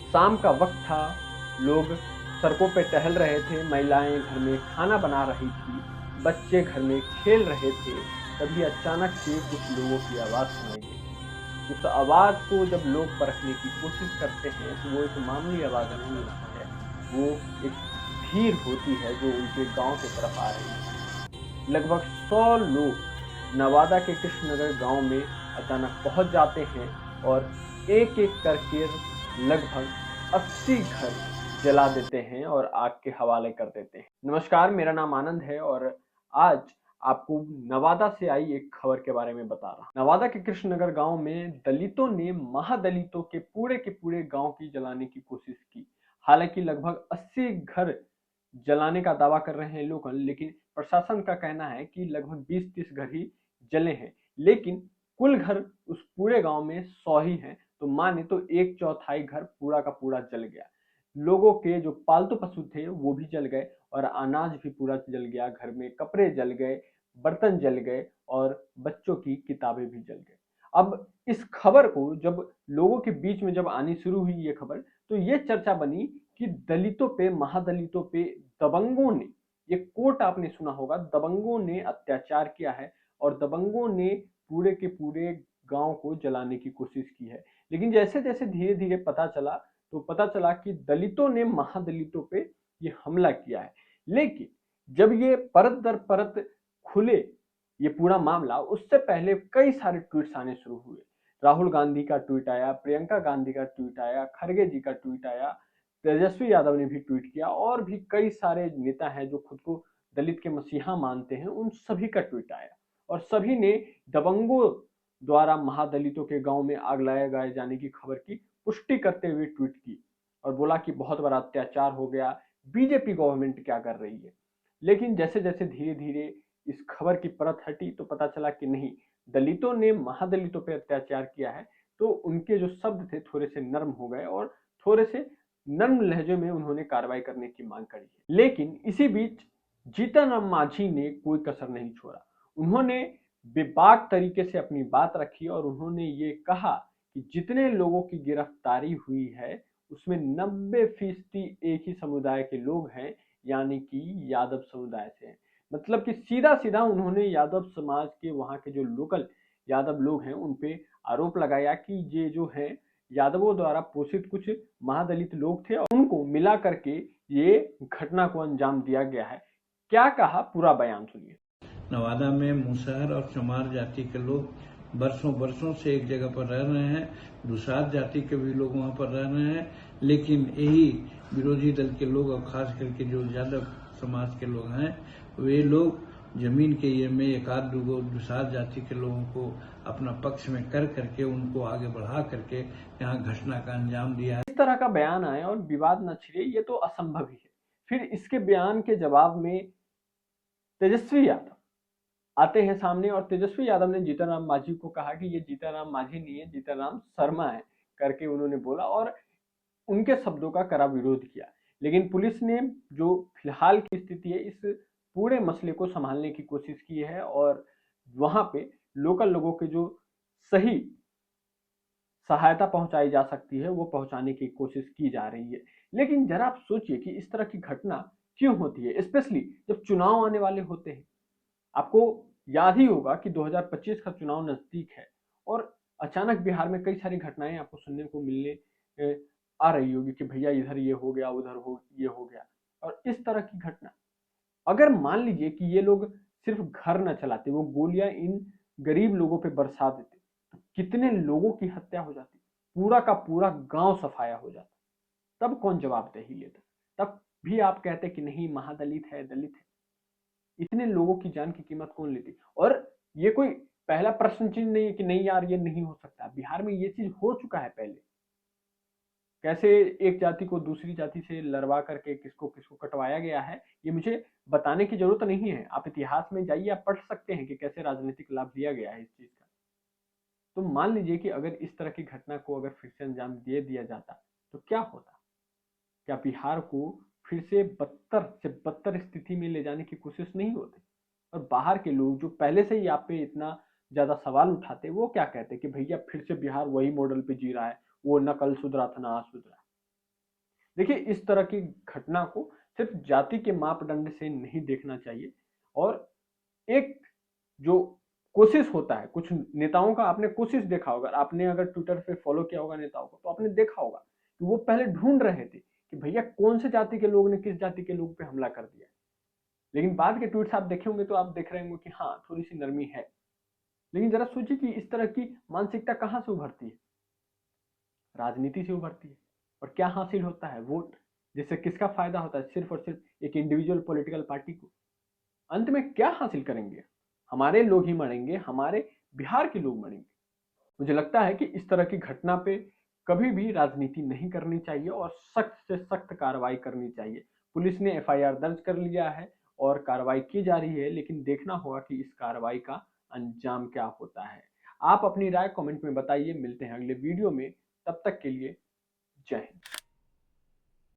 शाम का वक्त था, लोग सड़कों पे टहल रहे थे, महिलाएं घर में खाना बना रही थी, बच्चे घर में खेल रहे थे। तभी अचानक से कुछ लोगों की आवाज़ सुनाई देती है। उस आवाज़ को जब लोग परखने की कोशिश करते हैं तो वो एक मामूली आवाज़ नहीं होती है, वो एक भीड़ होती है जो उनके गाँव की तरफ आ रही थी। लगभग 100 लोग नवादा के कृष्णनगर गांव में अचानक पहुंच जाते हैं और एक-एक करके लगभग 80 घर जला देते हैं और आग के हवाले कर देते हैं। नमस्कार, मेरा नाम आनंद है और आज आपको नवादा से आई एक खबर के बारे में बता रहा हूं। नवादा के कृष्णनगर गांव में दलितों ने महादलितों के पूरे गांव की जलाने की कोशिश की। हालांकि लगभग 80 घर जलाने का दावा कर रहे हैं लोग, लेकिन प्रशासन का कहना है कि लगभग 20-30 घर ही जले हैं। लेकिन कुल घर उस पूरे गांव में 100 ही हैं, तो माने तो एक चौथाई घर पूरा का पूरा जल गया। लोगों के जो पालतू पशु थे वो भी जल गए और अनाज भी पूरा जल गया। घर में कपड़े जल गए, बर्तन जल गए और बच्चों की किताबें भी जल गई। अब इस खबर को जब लोगों के बीच में जब आनी शुरू हुई ये खबर, तो ये चर्चा बनी कि दलितों पे, महादलितों पे दबंगों ने, ये कोट आपने सुना होगा, दबंगों ने अत्याचार किया है और दबंगों ने पूरे के पूरे गांव को जलाने की कोशिश की है। लेकिन जैसे जैसे धीरे धीरे पता चला, तो पता चला कि दलितों ने महादलितों पे ये हमला किया है। लेकिन जब ये परत दर परत खुले ये पूरा मामला, उससे पहले कई सारे ट्वीट्स आने शुरू हुए। राहुल गांधी का ट्वीट आया, प्रियंका गांधी का ट्वीट आया, खड़गे जी का ट्वीट आया, तेजस्वी यादव ने भी ट्वीट किया और भी कई सारे नेता हैं जो खुद को दलित के मसीहा मानते हैं, उन सभी का ट्वीट आया और सभी ने दबंगों द्वारा महादलितों के गांव में आग लगाए जाने की खबर की पुष्टि करते हुए ट्वीट की और बोला कि बहुत बड़ा अत्याचार हो गया, बीजेपी गवर्नमेंट क्या कर रही है। लेकिन जैसे जैसे धीरे धीरे इस खबर की परत हटी तो पता चला कि नहीं, दलितों ने महादलितों पर अत्याचार किया है। तो उनके जो शब्द थे थोड़े से नर्म हो गए और थोड़े से नर्म लहजे में उन्होंने कार्रवाई करने की मांग करी है। लेकिन इसी बीच जीतन राम मांझी ने कोई कसर नहीं छोड़ा। उन्होंने बेबाक तरीके से अपनी बात रखी और उन्होंने ये कहा कि जितने लोगों की गिरफ्तारी हुई है उसमें 90% एक ही समुदाय के लोग हैं, यानी कि यादव समुदाय से हैं। मतलब कि सीधा सीधा उन्होंने यादव समाज के, वहां के जो लोकल यादव लोग हैं उन पे आरोप लगाया कि ये जो है यादवों द्वारा पोषित कुछ महादलित लोग थे और उनको मिला करके ये घटना को अंजाम दिया गया है। क्या कहा, पूरा बयान सुनिए। नवादा में मुसहर और चमार जाति के लोग बरसों बरसों से एक जगह पर रह रहे हैं। दुसाध जाति के भी लोग वहां पर रह रहे हैं, लेकिन यही विरोधी दल के लोग और खास करके जो यादव समाज के लोग हैं, वे लोग जमीन के ये में एक आध दो दुसाध जाति के लोगों को अपना पक्ष में कर करके उनको आगे बढ़ा करके यहाँ घटना का अंजाम दिया है। इस तरह का बयान आए और विवाद न छिड़े, ये तो असंभव ही है। फिर इसके बयान के जवाब में तेजस्वी यादव आते हैं सामने और तेजस्वी यादव ने जीतन राम मांझी को कहा कि ये जीतन राम मांझी नहीं है, जीतन राम शर्मा है करके उन्होंने बोला और उनके शब्दों का कड़ा विरोध किया। लेकिन पुलिस ने जो फिलहाल की स्थिति है इस पूरे मसले को संभालने की कोशिश की है और वहां पे लोकल लोगों के जो सही सहायता पहुंचाई जा सकती है वो पहुंचाने की कोशिश की जा रही है। लेकिन जरा आप सोचिए कि इस तरह की घटना क्यों होती है, स्पेशली जब चुनाव आने वाले होते हैं। आपको याद ही होगा कि 2025 का चुनाव नजदीक है और अचानक बिहार में कई सारी घटनाएं आपको सुनने को मिलने आ रही होगी कि भैया इधर ये हो गया, उधर हो ये हो गया। और इस तरह की घटना, अगर मान लीजिए कि ये लोग सिर्फ घर न चलाते, वो गोलियां इन गरीब लोगों पे बरसा देते, तो कितने लोगों की हत्या हो जाती, पूरा का पूरा गांव सफाया हो जाता। तब कौन जवाबदेही लेता? तब भी आप कहते कि नहीं, महादलित है, दलित है। इतने लोगों की जान की कीमत कौन लेती? और ये कोई पहला प्रश्न चिन्ह नहीं है कि नहीं यार ये नहीं हो सकता। बिहार में ये चीज हो चुका है पहले। कैसे एक जाति को दूसरी जाति से लड़वा करके किसको किसको कटवाया गया है, ये मुझे बताने की जरूरत नहीं है। आप इतिहास में जाइए, आप पढ़ सकते हैं कि कैसे राजनीतिक लाभ लिया गया है इस चीज का। तो मान लीजिए कि अगर इस तरह की घटना को अगर फिर से अंजाम दे दिया जाता तो क्या होता? क्या बिहार को फिर से बदतर स्थिति में ले जाने की कोशिश नहीं होती? और बाहर के लोग जो पहले से ही आप पे इतना ज्यादा सवाल उठाते, वो क्या कहते कि भैया फिर से बिहार वही मॉडल पे जी रहा है, वो न कल सुधरा था ना आज सुधरा। देखिए, इस तरह की घटना को सिर्फ जाति के मापदंड से नहीं देखना चाहिए, और एक जो कोशिश होता है, कुछ नेताओं का आपने कोशिश देखा होगा, आपने अगर ट्विटर पे फॉलो किया होगा नेताओं को, तो आपने देखा होगा कि वो पहले ढूंढ रहे थे कि भैया कौन से जाति के लोग ने किस जाति के लोग पे हमला कर दिया। लेकिन बाद के ट्वीट्स आप देखे होंगे तो आप देख रहे होंगे कि हाँ, थोड़ी सी नरमी है। लेकिन जरा सोचिए कि इस तरह की मानसिकता कहाँ से उभरती है? राजनीति से उभरती है। और क्या हासिल होता है? वोट। जिससे किसका फायदा होता है? सिर्फ और सिर्फ एक इंडिविजुअल पॉलिटिकल पार्टी को। अंत में क्या हासिल करेंगे? हमारे लोग ही मरेंगे, हमारे बिहार के लोग मरेंगे। मुझे लगता है कि इस तरह की घटना पे कभी भी राजनीति नहीं करनी चाहिए और सख्त से सख्त कार्रवाई करनी चाहिए। पुलिस ने एफआईआर दर्ज कर लिया है और कार्रवाई की जा रही है, लेकिन देखना होगा कि इस कार्रवाई का अंजाम क्या होता है। आप अपनी राय कमेंट में बताइए। मिलते हैं अगले वीडियो में, तब तक के लिए जय हिंद।